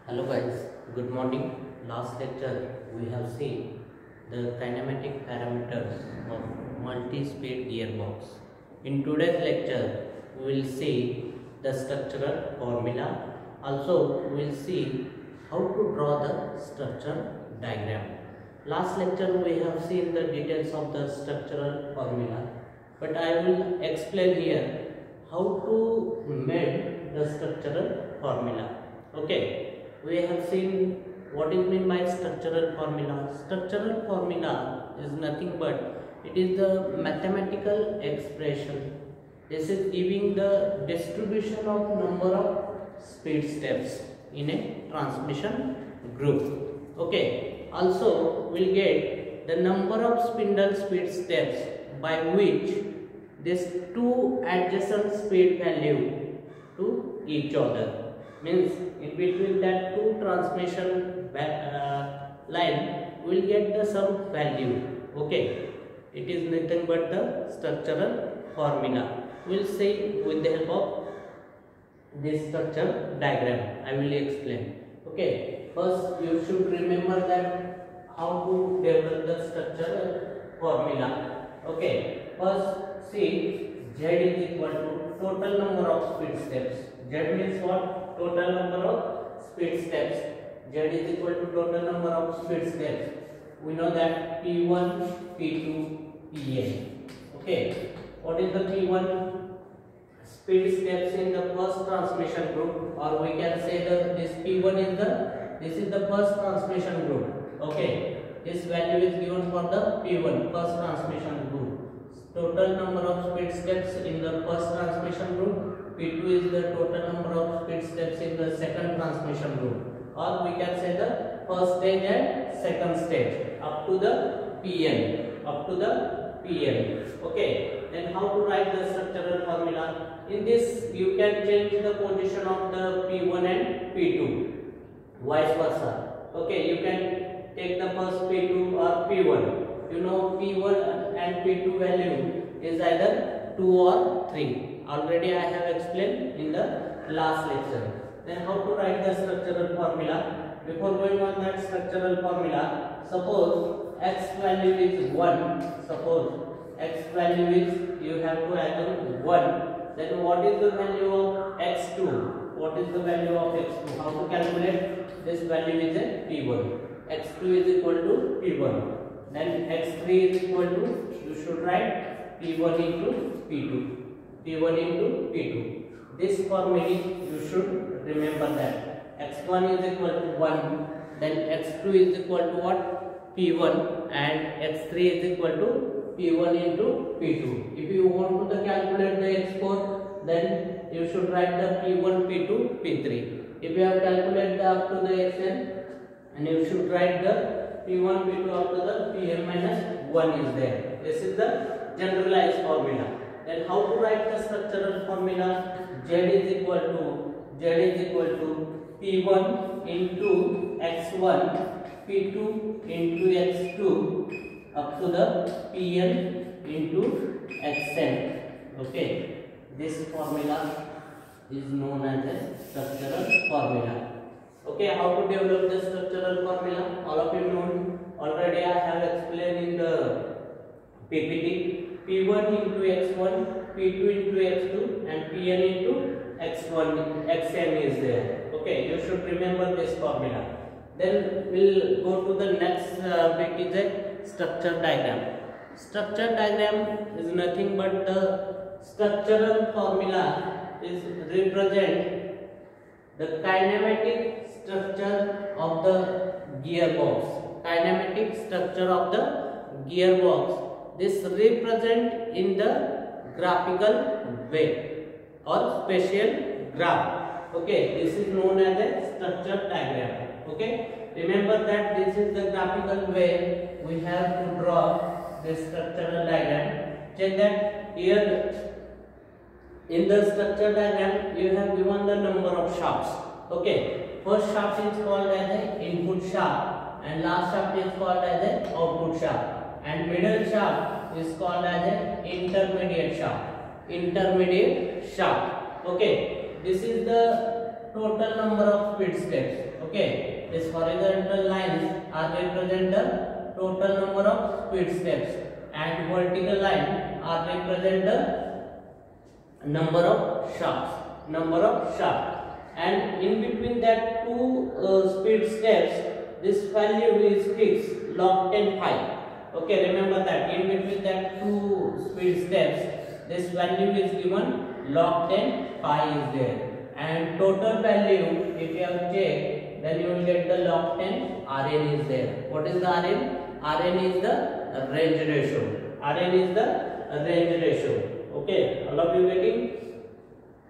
Hello guys, good morning. Last lecture we have seen the kinematic parameters of multi-speed gearbox. In today's lecture we will see the structural formula. Also we will see how to draw the structural diagram. Last lecture we have seen the details of the structural formula, but I will explain here how to make the structural formula. Okay. We have seen what is meant by structural formula. Structural formula is nothing but it is the mathematical expression. This is giving the distribution of number of speed steps in a transmission group. Okay. Also we'll get the number of spindle speed steps by which these two adjacent speed value to each other. Means in between that two transmission line we will get the some value. Okay, it is nothing but the structural formula. We will see with the help of this structure diagram. I will explain. Okay, first you should remember that how to develop the structural formula. Okay, first see Z is equal to total number of speed steps. Z means what? Total number of speed steps. Z is equal to total number of speed steps. We know that P1, P2, Pn. Okay. What is the P1? Speed steps in the first transmission group, or we can say that this P1 is the first transmission group. Okay. This value is given for the P1, first transmission group. Total number of speed steps in the first transmission group. P2 is the total number of speed steps in the second transmission group, or we can say the first stage and second stage up to the Pn, Okay, then how to write the structural formula? In this you can change the position of the P1 and P2, vice versa. Okay, you can take the first P2 or P1. You know P1 and P2 value is either 2 or 3. Already I have explained in the last lecture. Then how to write the structural formula? Before going on that structural formula, suppose x value is 1. Suppose x value is, you have to assume 1. Then what is the value of x2? What is the value of x2? How to calculate? This value is a P1. x2 is equal to P1. Then x3 is equal to, you should write P1 into P2. P1 into P2. This formula you should remember that x1 is equal to 1, then x2 is equal to what? P1, and x3 is equal to P1 into P2. If you want to calculate the x4, then you should write the P1, P2, P3. If you have calculated up to the xn, and you should write the P1, P2 up to the Pn minus 1 is there. This is the generalized formula. Then how to write the structural formula? Z is equal to P1 into x1, P2 into x2 up to the Pn into xn. Okay, this formula is known as a structural formula. Okay, how to develop the structural formula? All of you know already. I have explained in the PPT. P1 into x1, P2 into x2, and Pn into x1, xn is there. Okay, you should remember this formula. Then we'll go to the next bit, is a structure diagram. Structure diagram is nothing but the structural formula is represent the kinematic structure of the gearbox. Kinematic structure of the gearbox. This represent in the graphical way or spatial graph. Okay, this is known as a structure diagram. Okay, remember that this is the graphical way we have to draw this structural diagram. Check that here in the structure diagram you have given the number of shafts. Okay, first shaft is called as an input shaft, and last shaft is called as an output shaft. And middle shaft is called as an intermediate shaft. Okay, this is the total number of speed steps. Okay, these horizontal lines are represent the total number of speed steps, and vertical line are represent the number of shafts. And in between that two speed steps, this value is fixed log 10 pi. Okay, remember that in between that two speed steps, this value is given log 10 pi is there, and total value, if you have checked, then you will get the log 10 Rn is there. What is the Rn? Rn is the range ratio. Rn is the range ratio. Okay, all of you getting?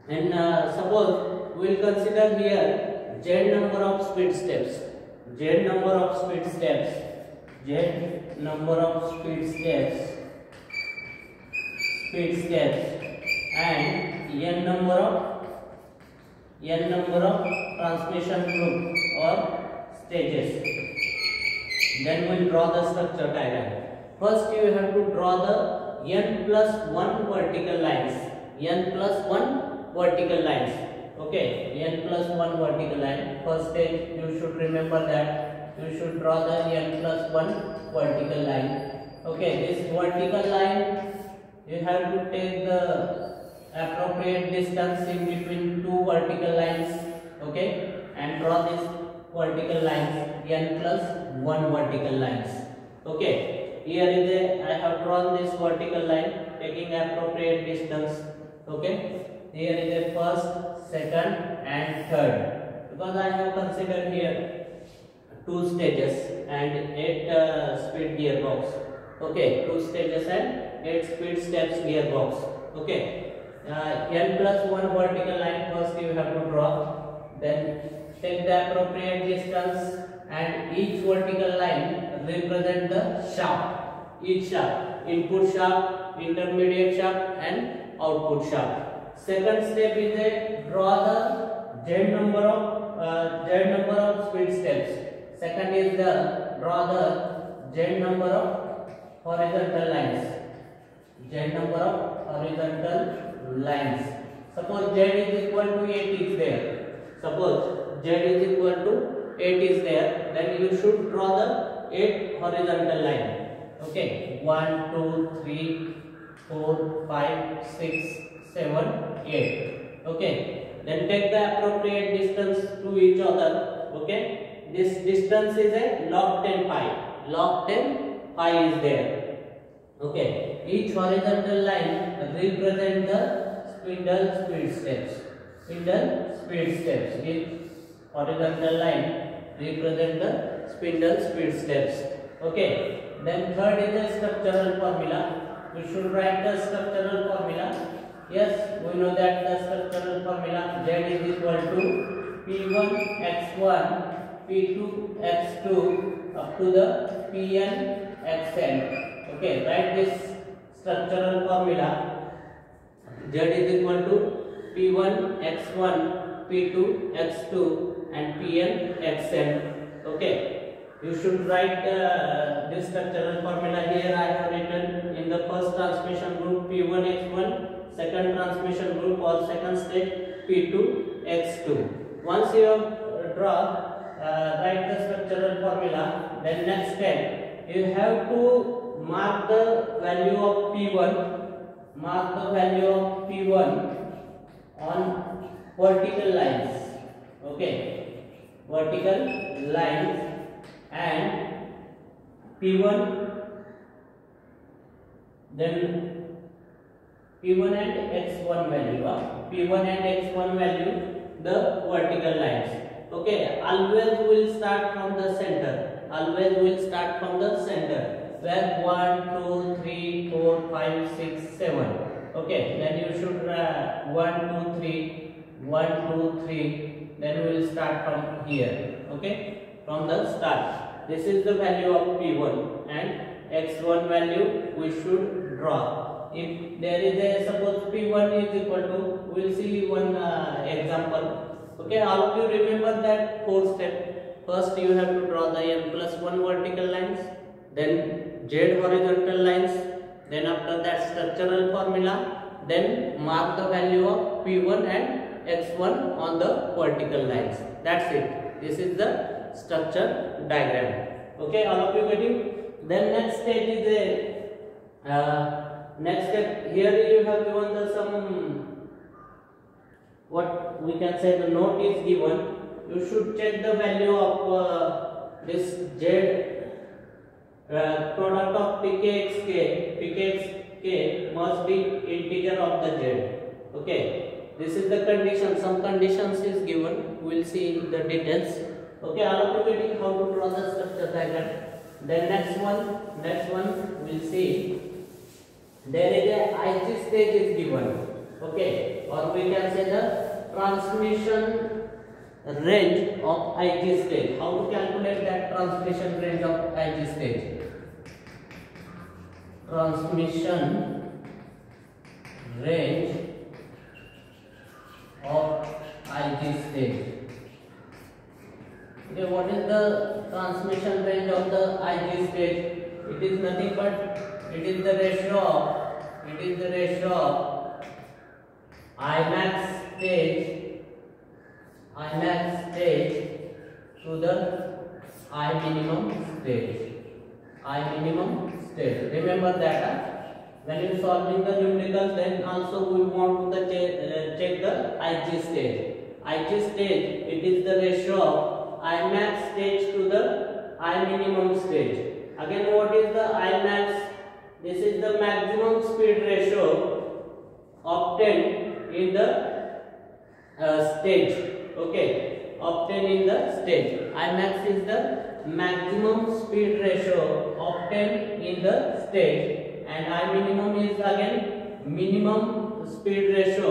And suppose we will consider here z number of speed steps. Z number of speed steps. Z number of speed steps. And n number of transmission group or stages. Then we will draw the structure diagram. First you have to draw the n plus 1 vertical lines. Okay, n plus 1 vertical line. First stage you should remember that you should draw the n plus 1 vertical line. Okay, this vertical line you have to take the appropriate distance in between two vertical lines. Okay, and draw this vertical lines, n plus 1 vertical lines. Okay, here is I have drawn this vertical line taking appropriate distance. Okay, here is the first, second and third, because I have considered here 2 stages and 8 speed gearbox. Okay, 2 stages and 8 speed steps gearbox. Okay, n plus 1 vertical line first you have to draw, then take the appropriate distance, and each vertical line represent the shaft. Each shaft, input shaft, intermediate shaft and output shaft. Second step is draw the z number of speed steps. Second is draw the z number of horizontal lines. Suppose z is equal to 8 is there. Then you should draw the 8 horizontal line. Okay, 1, 2, 3, 4, 5, 6, 7, 8. Okay, then take the appropriate distance to each other. Okay, this distance is a log 10 pi. Log 10 pi is there. Okay, each horizontal line represent the spindle speed steps. Each horizontal line represent the spindle speed steps. Okay, then third is the structural formula. We should write the structural formula. Yes, we know that the structural formula Z is equal to P1 x1 P2 x2 up to the Pn xn. Okay, write this structural formula. Z is equal to P1 x1 P2 x2 and Pn xn. Okay, you should write this structural formula. Here I have written in the first transmission group P1 x1, second transmission group or second stage P2 x2. Once you have write the structural formula, then next step you have to mark the value of P1. Mark the value of P1 on vertical lines. Okay, vertical lines, and P1, then P1 and x1 value. P1 and x1 value, the vertical lines. Okay, always will start from the center. Where 1, 2, 3, 4, 5, 6, 7. Okay, then you should 1, 2, 3, 1, 2, 3. Then we will start from here. Okay, from the start. This is the value of P1 and x1 value we should draw. If there is a suppose P1 is equal to, we will see one example. Okay, all of you remember that 4 step. First you have to draw the n plus 1 vertical lines, then z horizontal lines, then after that structural formula, then mark the value of P1 and x1 on the vertical lines. That's it. This is the structure diagram. Okay, all of you getting? Then next stage is a next step. Here you have given the some, what we can say, the note is given. You should check the value of this z product of pkxk must be integer of the z. Okay, this is the condition. Some conditions is given. We will see the details. Okay, all of you getting how to draw the structure diagram. Then next one we will see. There is a IC stage is given. Okay, or we can say the transmission range of IG stage. How to calculate that transmission range of IG stage? Transmission range of IG stage. Okay, what is the transmission range of the IG stage? It is nothing but it is the ratio of Imax stage to the I minimum stage. Remember that when you solving the numericals, then also we want to check the IG stage. IG stage, it is the ratio of Imax stage to the I minimum stage. Again, what is the Imax? This is the maximum speed ratio obtained in the stage. Okay, obtained in the stage. Imax is the maximum speed ratio obtained in the stage, and I minimum is again minimum speed ratio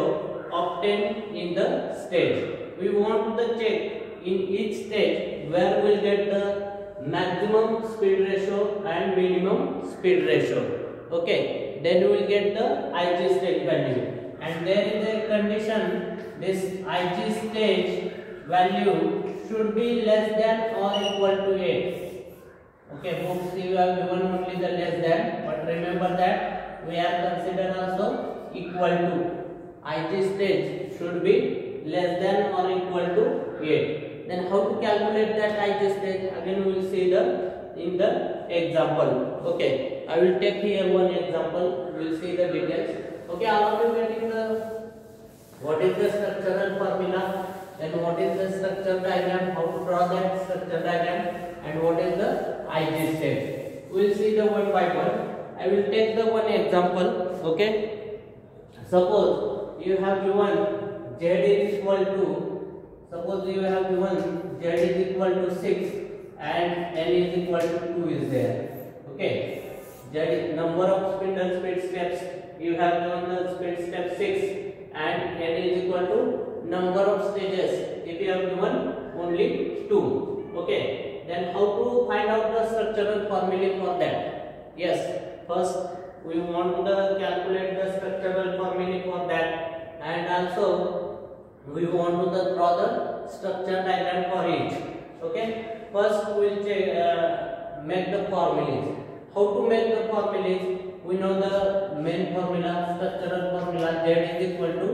obtained in the stage. We want to check in each stage where we will get the maximum speed ratio and minimum speed ratio. Okay, then we will get the IG stage value, and there is a condition. This IG stage value should be less than or equal to 8. Okay, books you have given only the less than, but remember that we are considered also equal to. IG stage should be less than or equal to 8. Then how to calculate that IG stage? Again we will see in the example. Okay, I will take here one example. We will see the details. Okay, all of you getting what is the structural formula, then what is the structure diagram, how to draw that structure diagram, and what is the IG stage. We will see the one by one. I will take the one example. Okay, suppose you have given z is equal to, suppose you have given z is equal to 6 and n is equal to 2 is there. Okay, z is number of spindle speed steps. You have given the speed step 6 and n is equal to number of stages. If you have given only 2. Okay, then how to find out the structural formula for that? Yes, first we want to calculate the structural formula for that, and also we want to draw the structure diagram for each. Okay, first we will make the formulas. How to make the formulas? We know the main formula, structural formula. Z is equal to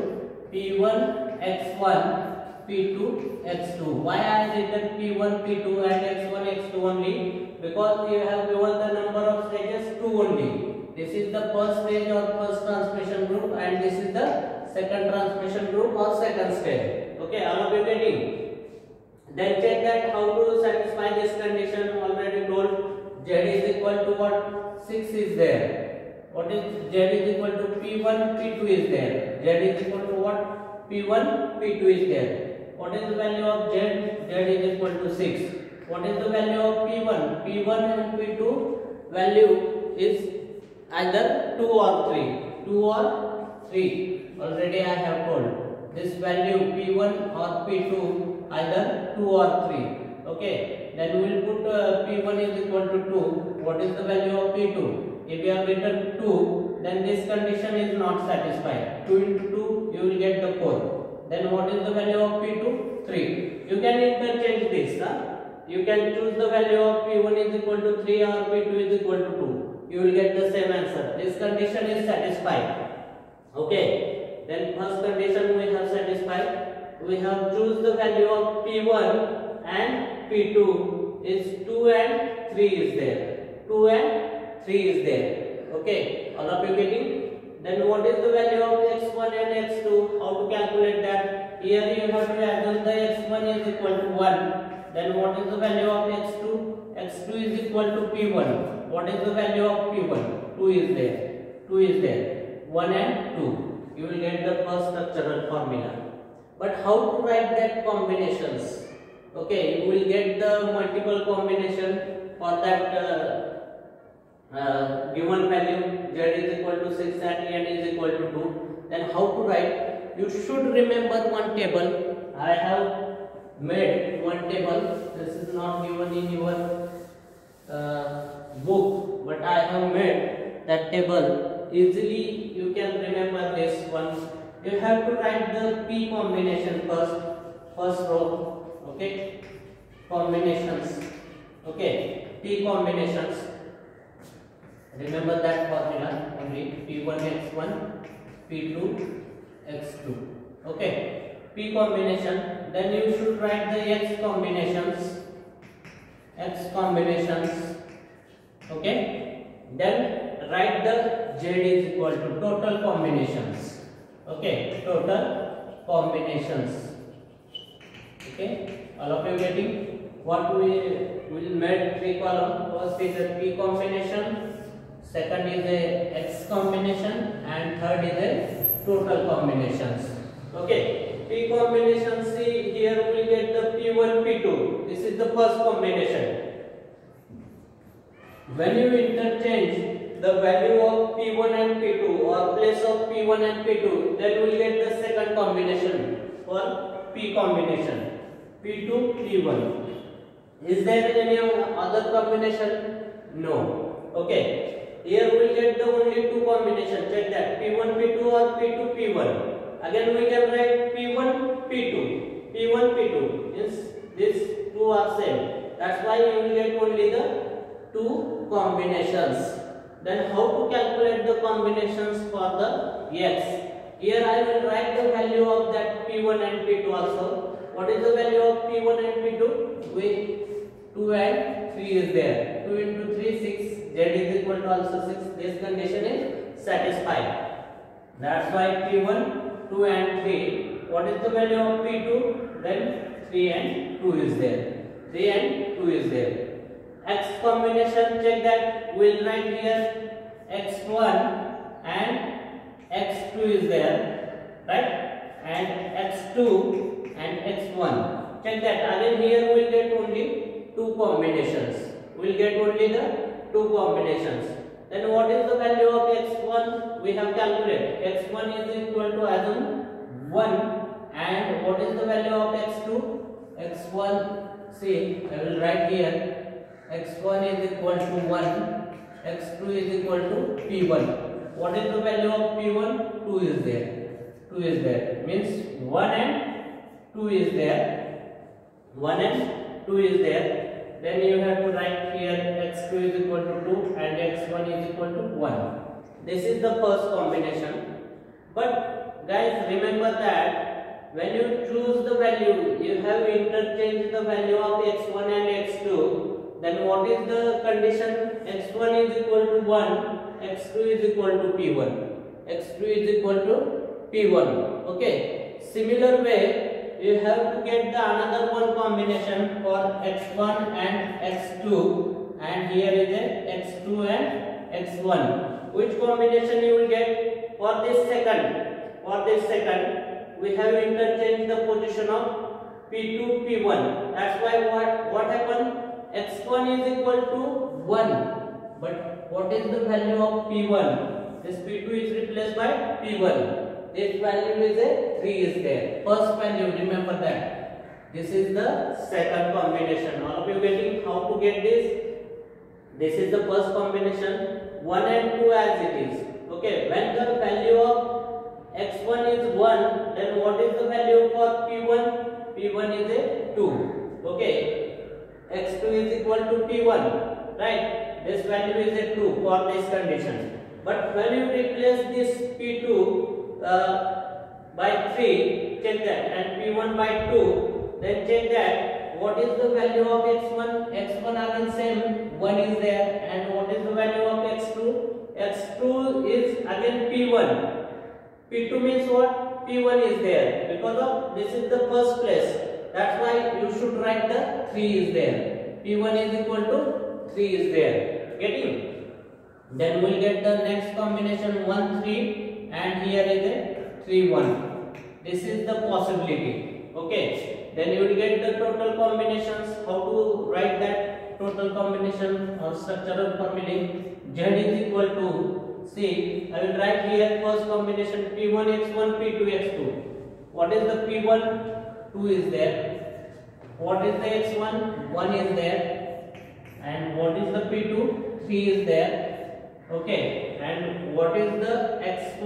P1 x1 P2 x2. Why I written P1 P2 and x1 x2 only? Because you have given the number of stages 2 only. This is the first stage or first transmission group, and this is the second transmission group or second stage. Okay, all of you getting? Then check that how to satisfy this condition. Already told Z is equal to what? 6 is there. What is Z is equal to P1 P2 is there. Z is equal to what? P1 P2 is there. What is the value of Z? Z is equal to 6. What is the value of P1? P1 and P2 value is either 2 or 3. 2 or 3. Already I have told. This value P1 or P2 either 2 or 3. Okay. Then we will put P1 is equal to 2. What is the value of P2? If you have written 2, then this condition is not satisfied. 2 into 2, you will get the 4. Then what is the value of P2? 3. You can interchange this. You can choose the value of P1 is equal to 3 or P2 is equal to 2. You will get the same answer. This condition is satisfied. Okay. Then first condition we have satisfied. we have choose the value of P1 and P2 is 2 and 3 is there. 2 and 3 is there. Okay, all of you getting? Then what is the value of x1 and x2? How to calculate that? Here you have to assume the x1 is equal to 1. Then what is the value of x2? x2 is equal to P1. What is the value of P1? 2 is there. 2 is there. 1 and 2. You will get the first structural formula. But how to write that combinations? Okay, you will get the multiple combination for that given value z is equal to 6 and n is equal to 2. Then how to write? You should remember one table. I have made one table. This is not given in your book, but I have made that table. Easily you can remember this one. You have to write the P combination first row. Okay, combinations. Okay, P combinations. Remember that formula only. P1 x1, P2 x2. Okay, P combination. Then you should write the x combinations. X combinations. Okay, then write the z is equal to total combinations. Okay, total combinations. Okay, all of you getting? What we will make 3 column. First is a P combination, second is a X combination, and third is a total combinations. Okay, P combination. See here we will get the P1, P2. This is the first combination. When you interchange the value of P1 and P2 or place of P1 and P2, then we will get the second combination for P combination. P2, P1. Is there any other combination? No. Okay. Here we will get the only 2 combinations. Check that. P1, P2 or P2, P1. Again we can write P1, P2. P1, P2. These 2 are same. That's why you will get only the 2 combinations. Then how to calculate the combinations for the x? Here I will write the value of that P1 and P2 also. What is the value of P1 and P2? With 2 and 3 is there. 2 into 3, 6. Z is equal to also 6. This condition is satisfied. That's why P1, 2 and 3. What is the value of P2? Then 3 and 2 is there. 3 and 2 is there. X combination, check that. We will write here x1 and x2 is there, right? And x2 and x1. Check that. Again here we will get only 2 combinations. We will get only the 2 combinations. Then what is the value of x1? We have calculated. x1 is equal to assume 1. And what is the value of x2? x1, see, I will write here. x1 is equal to 1, x2 is equal to P1. What is the value of P1? 2 is there. 2 is there. Means 1 and 2 is there. 1 and 2 is there. Then you have to write here x2 is equal to 2 and x1 is equal to 1. This is the first combination. But guys, remember that when you choose the value, you have interchanged the value of x1 and x2. Then what is the condition? x1 is equal to 1, x2 is equal to P1. x2 is equal to P1. Okay. Similar way, you have to get the another one combination for x1 and x2, and here is a x2 and x1. Which combination you will get for this second? For this second, we have interchanged the position of P2, P1. That's why what happened? x1 is equal to 1, but what is the value of P1? This P2 is replaced by P1. This value is a 3 is there. First value, remember that. This is the second combination. All of you getting how to get this? This is the first combination. 1 and 2 as it is. Okay, when the value of x1 is 1, then what is the value for P1? P1 is a 2. Okay. x2 is equal to P1, right? This value is a 2 for this condition. But when you replace this P2 by 3, check that, and P1 by 2, then check that what is the value of x1. X1 again same, 1 is there, and what is the value of x2? X2 is again P1. P2 means what? P1 is there, because of this is the first place. That's why you should write the 3 is there. P1 is equal to 3 is there. Getting? Then we'll get the next combination 1 3, and here is a 3 1. This is the possibility. Okay. Then you will get the total combinations. How to write that total combination or structural formula? Z is equal to, see, I will write here first combination P1 x1 P2 x2. What is the P1? 2 is there. What is the x1? 1 is there. And what is the P2? 3 is there. Okay. And what is the x2?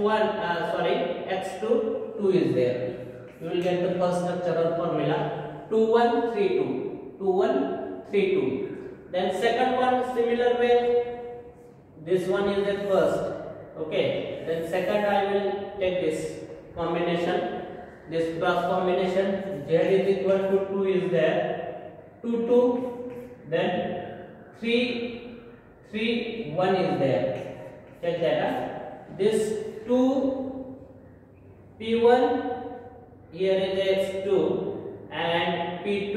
2 is there. You will get the first structural formula 2 1 3 2. 2 1 3 2. Then second one similar way. This one is the first. Okay. Then second I will take this combination. This cross combination Z is equal to 2 is there. 2 2. Then 3 3 1 is there. Check that. This 2 P1. Here is x2 and P2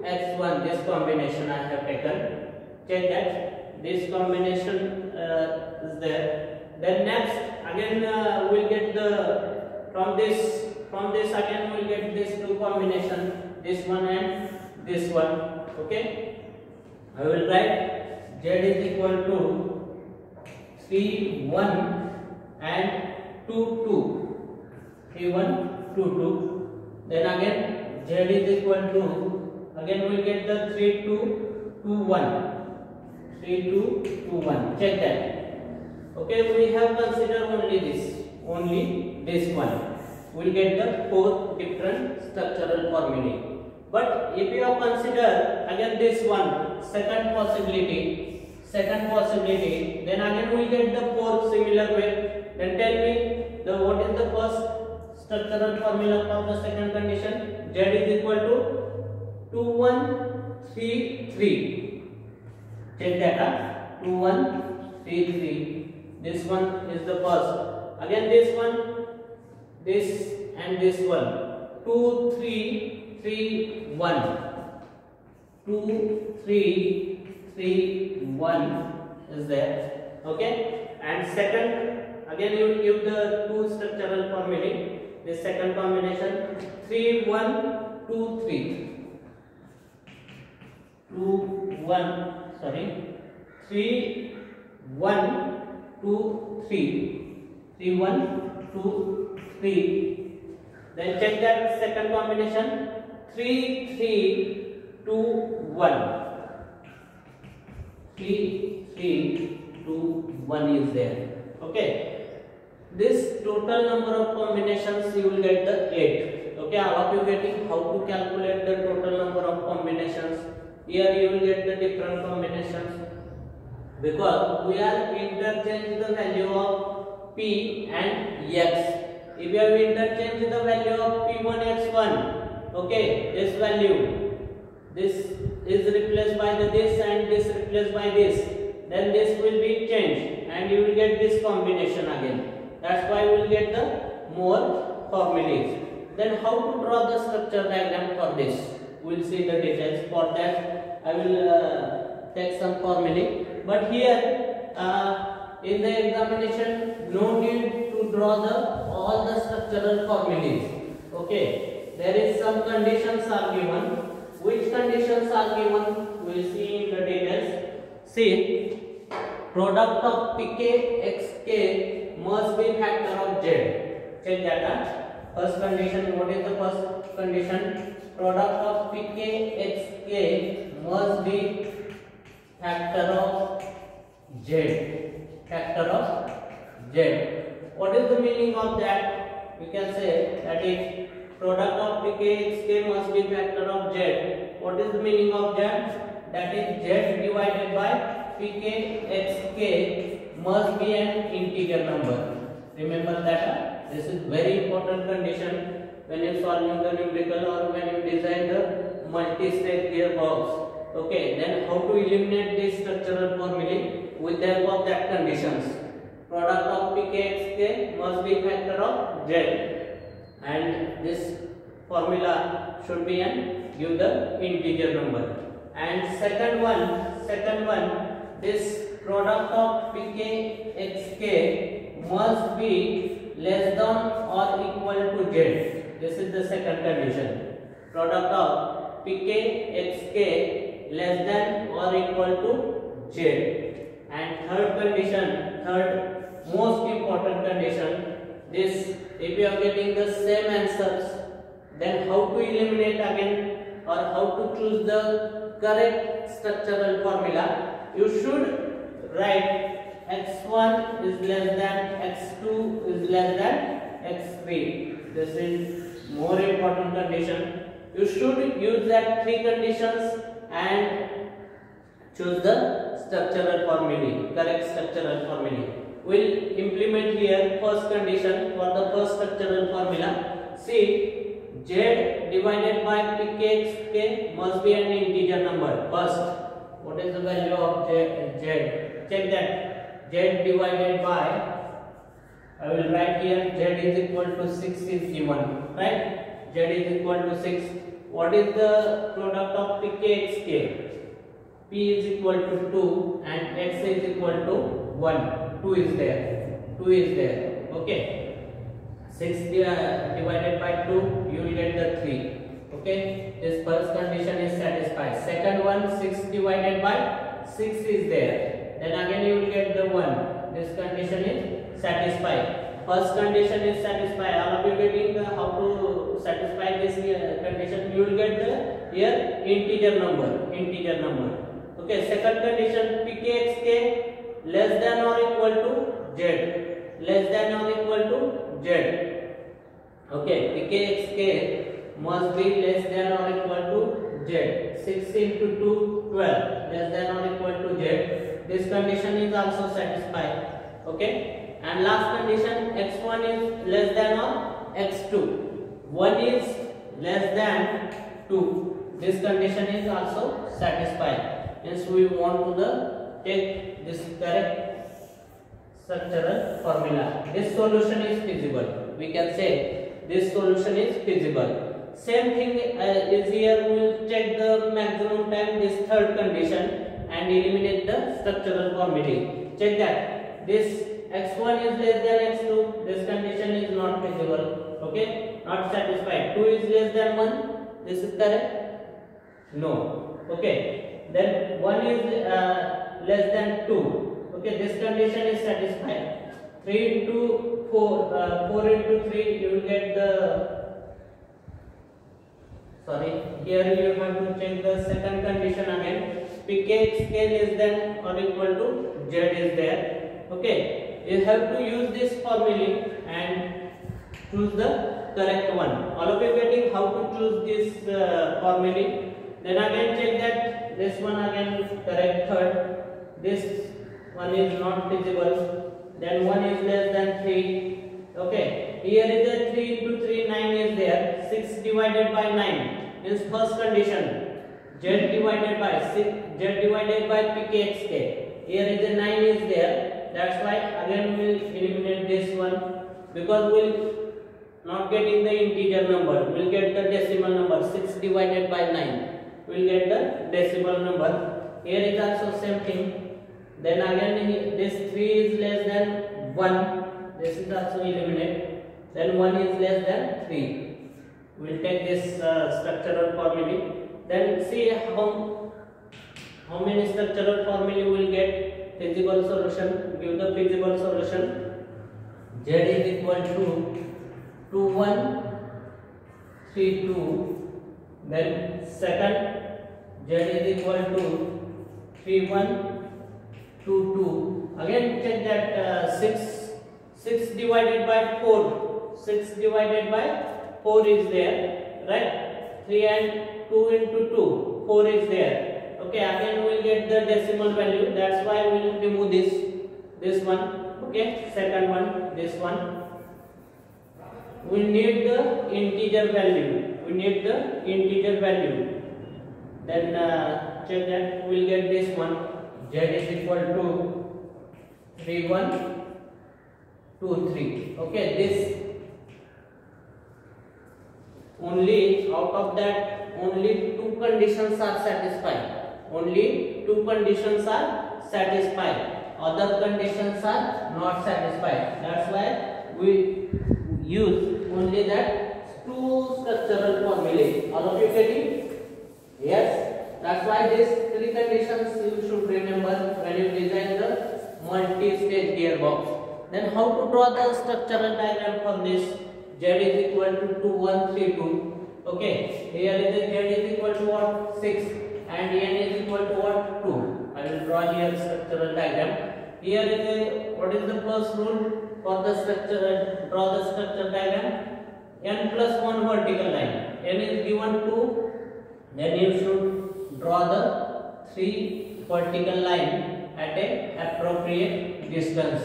x1. This combination I have taken. Check that this combination is there. Then next again we'll get the from this again we'll get this two combination, this one and this one. Okay. I will write Z is equal to 3 1 and 2 2. 3 1 2 2. Then again Z is equal to, again we will get the 3 2 2 1. 3 2 2 1. Check that. Okay, we have considered only this one. We will get the 4 different structural formulae. But if you have considered again this one, second possibility, then again we will get the 4 similar way. Then tell me what is the first structural formula for the second condition? Z is equal to 2 1 3 3. Check that. 2 1 3 3. This one is the first. Again this one, this and this one. 2 3 3 1. 2 3 3 1 is there. Okay. And second, again you will give the two structural formulae. This second combination 3 1 2 3. 3 1 2 3. 3 1 2 3. Then check that second combination 3 3 2 1. 3 3 2 1 is there. Okay. This total number of combinations you will get the 8. Okay, all of you getting how to calculate the total number of combinations? Here you will get the different combinations, because we are interchange the value of P and X. If you have interchanged the value of P1 x1, okay, this value, this is replaced by this and this replaced by this, then this will be changed and you will get this combination again. That's why we will get the more formulas. Then how to draw the structure diagram for this? We will see the details. For that I will take some formulae. But here in the examination, no need to draw all the structural formulas. Okay, there is some conditions are given. Which conditions are given? We will see in the details. See, product of pk xk must be factor of z. Check that. First condition. What is the first condition? Product of pk xk must be factor of z. Factor of z. What is the meaning of that? We can say that is product of pk xk must be factor of z. What is the meaning of z? That is z divided by pk xk must be an integer number. Remember that. This is very important condition. when you solving the numerical or when you design the multi-stage gearbox. Okay, then how to eliminate this structural formulae with the help of that conditions. Product of pKxk must be factor of z, and this formula should be and give the integer number. And second one, this product of pKxk must be less than or equal to z. This is the second condition. Product of pKxk less than or equal to z. And third most important condition, this if you are getting the same answers, then how to eliminate again or how to choose the correct structural formula. You should write x1 is less than x2 is less than x3. This is more important condition. You should use that three conditions and choose the structural formulae, correct structural formulae. We'll implement here first condition for the first structural formula. See, z divided by pKxk must be an integer number. First, what is the value of z? Check that. Z divided by, I will write here z is equal to 6 is given, right? Z is equal to 6. What is the product of pKxk? P is equal to 2 and x is equal to 1. 2 is there. Okay. 6 divided by 2, you will get the 3. Okay. This first condition is satisfied. Second one, 6 divided by 6 is there. Then again you will get the 1. This condition is satisfied. First condition is satisfied. All of you getting how to satisfy this condition. You will get the here integer number. Okay. Second condition, pKxk less than or equal to z. Less than or equal to z. Okay. pKxk must be less than or equal to z. 6 into 2, 12. Less than or equal to z. This condition is also satisfied. Okay. And last condition, x1 is less than or x2. 1 is less than 2. This condition is also satisfied. Hence we want to take this correct structural formula. This solution is feasible. We can say this solution is feasible. Same thing is here. We will check the maximum time this third condition and eliminate the structural formulae. Check that. This x1 is less than x2. This condition is not feasible. Okay, not satisfied. 2 is less than 1. This is correct? No. Okay. Then 1 is less than 2. Okay, this condition is satisfied. 3 into 4, 4 into 3, you will get the. Sorry, here you have to check the second condition again. pKxk less than or equal to z is there. Okay, you have to use this formula and choose the correct one. All of you getting how to choose this formula. Then again check that this one again correct third. This one is not feasible. Then 1 is less than 3. Okay. Here is a 3 into 3, 9 is there. 6 divided by 9 is first condition. Z divided by pKxk. Here is a 9 is there. That's why again we will eliminate this one because we will not getting the integer number. We will get the decimal number. 6 divided by 9. We will get the decimal number. Here is also same thing. Then again this 3 is less than 1. This is also eliminated. Then 1 is less than 3. We will take this structural formula. Then see how many structural formula we will get. Feasible solution. Give the feasible solution. Z is equal to 2 1 3 2. Then second, Z is equal to 3 1 2 2. Again check that 6 divided by 4. 6 divided by 4 is there, right? 3 and 2 into 2, 4 is there. Okay, again we will get the decimal value. That's why we will remove this one. Okay, second one, this one. we need the integer value. We need the integer value. Then check that we will get this one. Z is equal to 3123. Okay, this only out of that only two conditions are satisfied. Only two conditions are satisfied. Other conditions are not satisfied. That's why we use only that two structural formulae. All of you getting? Yes. That's why these three conditions you should remember when you design the multi-stage gearbox. Then how to draw the structural diagram for this? Z is equal to 2132. Okay, here is Z is equal to what? 6 and N is equal to what? 2. I will draw here structural diagram. Here is what is the first rule for the structure? Draw the structure diagram. N plus 1 vertical line. N is given 2. Then you should draw the 3 vertical line at a appropriate distance.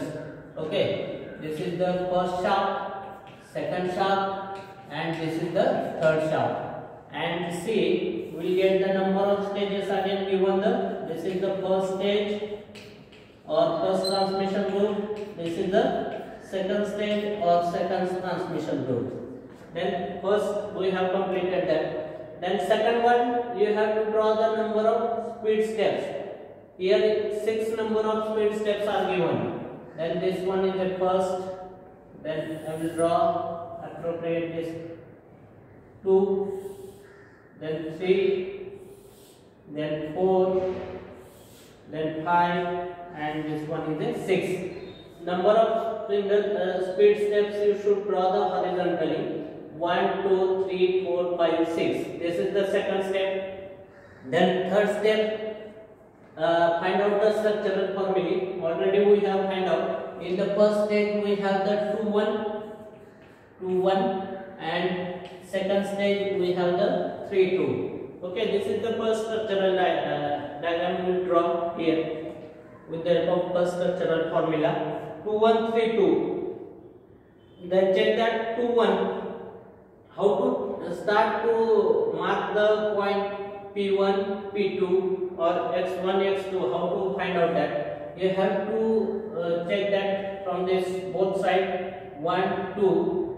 Okay, this is the first shaft, second shaft, and this is the third shaft. And see, we will get the number of stages again given the. This is the first stage or first transmission route. This is the second stage or second transmission route. Then first we have completed that. Then second one, you have to draw the number of speed steps. Here 6 number of speed steps are given. Then this one is the first. Then I will draw appropriate this 2. Then 3. Then 4. Then 5. And this one is the 6. Number of speed steps you should draw the horizontally. 1, 2, 3, 4, 5, 6. This is the second step. Then third step, find out the structural formulae. Already we have find out. In the first stage we have the 2, 1, and second stage we have the 3, 2. Okay, this is the first structural diagram we will draw here with the help of first structural formula. 2, 1, 3, 2. Then check that 2, 1. How to start to mark the point P1, P2 or X1, X2? How to find out that? You have to check that from this both side. 1, 2,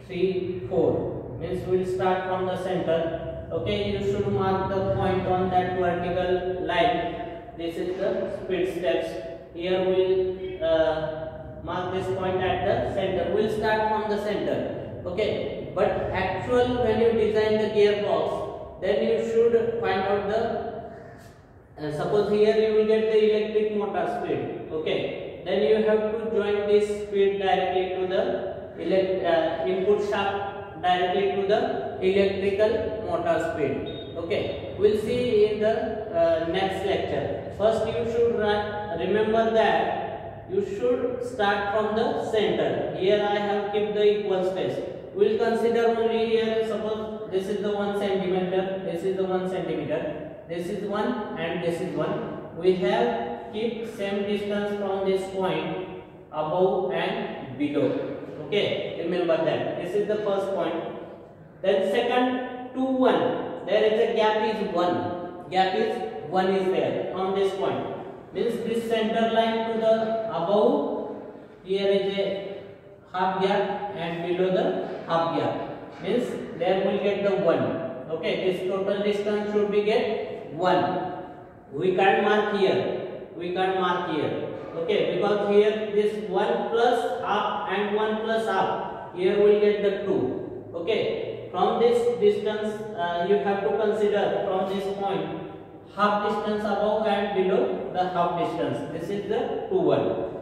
3, 4. Means we will start from the center. Okay, you should mark the point on that vertical line. This is the speed steps. Here we will mark this point at the center. We will start from the center. Okay. But actual when you design the gearbox, then you should find out the suppose here you will get the electric motor speed. Okay, then you have to join this speed directly to the input shaft directly to the electrical motor speed. Okay, we'll see in the next lecture. First you should remember that you should start from the center. Here I have kept the equal space. We will consider only here, suppose this is the 1 centimeter, this is the 1 centimeter, this is 1 and this is 1. We have keep same distance from this point above and below. Okay, remember that. This is the first point. Then second 2, 1. There is a gap is 1. Gap is 1 is there from this point. Means this center line to the above, here is a half gap and below the half gap. Means there will get the 1. Okay, this total distance should be get 1. We can't mark here. We can't mark here. Okay, because here this 1 plus half and 1 plus half. Here we will get the 2. Okay, from this distance you have to consider from this point half distance above and below the half distance. This is the 2, 1.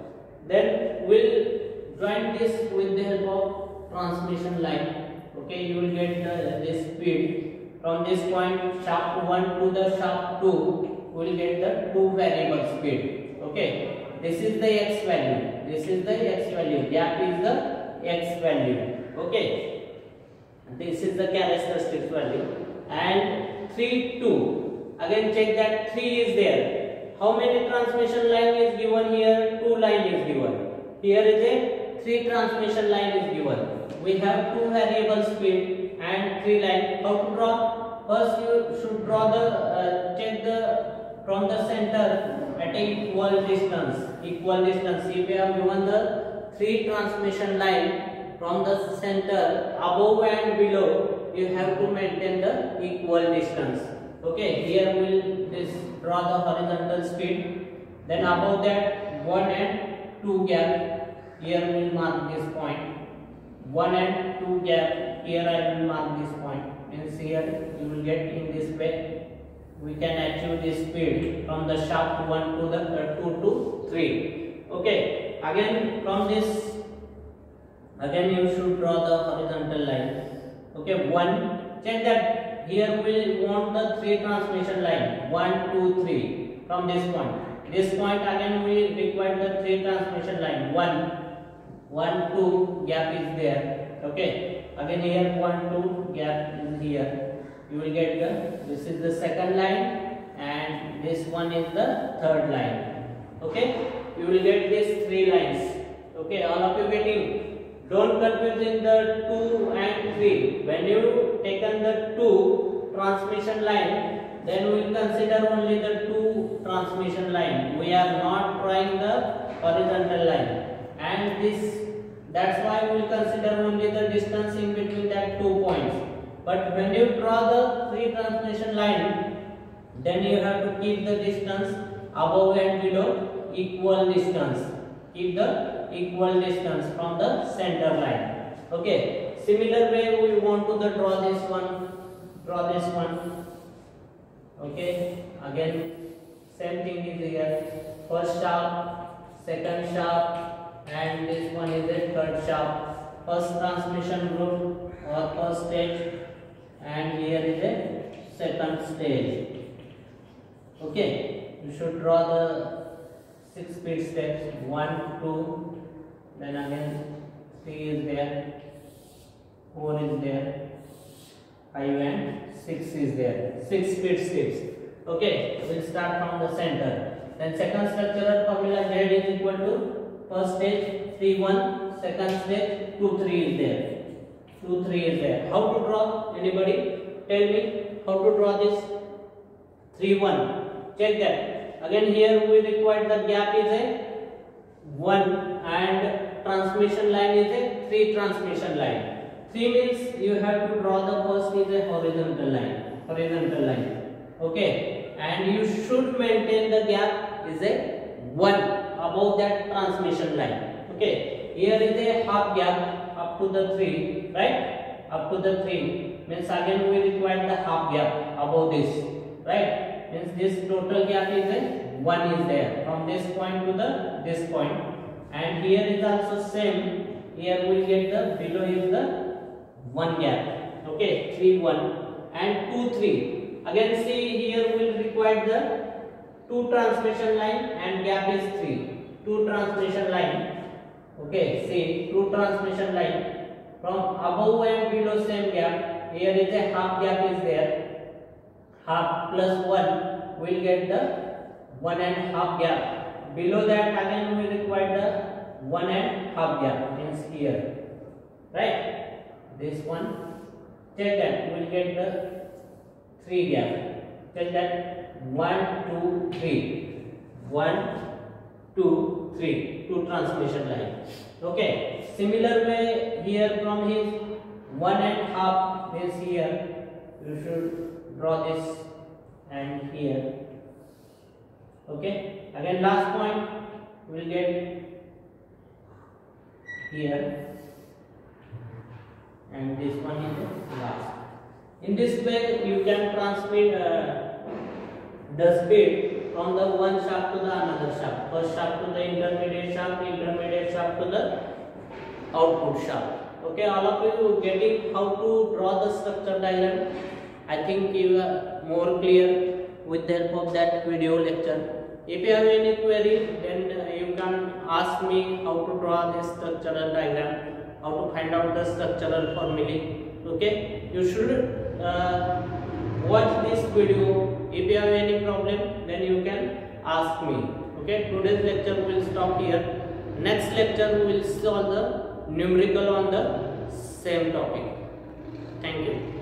Then we'll join this with the help of transmission line. Okay, you will get this speed from this point shaft 1 to the shaft 2. We will get the 2 variable speed. Okay, this is the x value. This is the x value. Gap is the x value. Okay, this is the characteristics value. And 3, 2. Again check that 3 is there. How many transmission line is given here? 2 line is given. Here is a three transmission line is given. We have two variable speed and three line. How to draw? First you should draw the check the from the center at a equal distance. Equal distance. If we have given the three transmission line from the center above and below, you have to maintain the equal distance. Okay, here we will draw the horizontal speed. Then above that 1 and 2 gap. Here we will mark this point. 1 and 2 gap. Here I will mark this point. Means here you will get in this way. We can achieve this speed from the shaft 1 to the 2 to 3. Okay. Again from this. Again you should draw the horizontal line. Okay. 1. Check that. Here we want the 3 transmission line 1, 2, 3 from this point. This point again we require the 3 transmission line 1, 2 gap is there. Okay. Again here 1, 2 gap is here. You will get this is the second line and this one is the third line. Okay. You will get these 3 lines. Okay. All of you getting? Don't confuse in the 2 and 3. When you taken the 2 transmission line, then we will consider only the 2 transmission line. We are not drawing the horizontal line. And that's why we will consider only the distance in between that 2 points. But when you draw the 3 transmission line, then you have to keep the distance above and below equal distance. Keep the equal distance from the center line. Okay. Similar way we want to draw this one. Draw this one. Okay. Again same thing is here. First shaft, second shaft, and this one is a third shaft. First transmission route or first stage, and here is a second stage. Okay. You should draw the 6 speed steps. 1, 2. Then again 3 is there, 4 is there, 5 and 6 is there. 6 speed steps. Okay, we'll start from the center. Then second structural formula Z is equal to first stage 3, 1, second stage 2, 3 is there. 2, 3 is there. How to draw? Anybody? Tell me how to draw this 3, 1. Check that. Again here we require the gap is a 1 and transmission line is a 3 transmission line. 3 means you have to draw the first is a horizontal line. Horizontal line. Okay. And you should maintain the gap is a 1 above that transmission line. Okay. Here is a half gap up to the 3. Right? Up to the 3. Means again we require the half gap above this. Right? Means this total gap is a 1 is there from this point to this point. And here is also same. Here we will get the below is the 1 gap. Okay, 3, 1 and 2, 3. Again see here we will require the 2 transmission line and gap is 3. 2 transmission line. Okay, see 2 transmission line from above and below same gap. Here is a half gap is there. Half plus 1 will get the 1 and half gap. Below that again we require the 1 and half gap means here. Right? This one. Check that. We will get the 3 gap. Check that. 1, 2, 3. 1, 2, 3. 2 transmission line. Okay. Similar way here from his 1 and half means here. You should draw this and here. Okay. Again last point we will get here and this one is the last. In this way you can transmit the speed from the one shaft to the another shaft. First shaft to the intermediate shaft to the output shaft. Okay, all of you getting how to draw the structure diagram? I think you are more clear with the help of that video lecture. If you have any query, then you can ask me how to draw this structural diagram, how to find out the structural formulae. Okay, you should watch this video. If you have any problem, then you can ask me. Okay, today's lecture will stop here. Next lecture we will solve the numerical on the same topic. Thank you.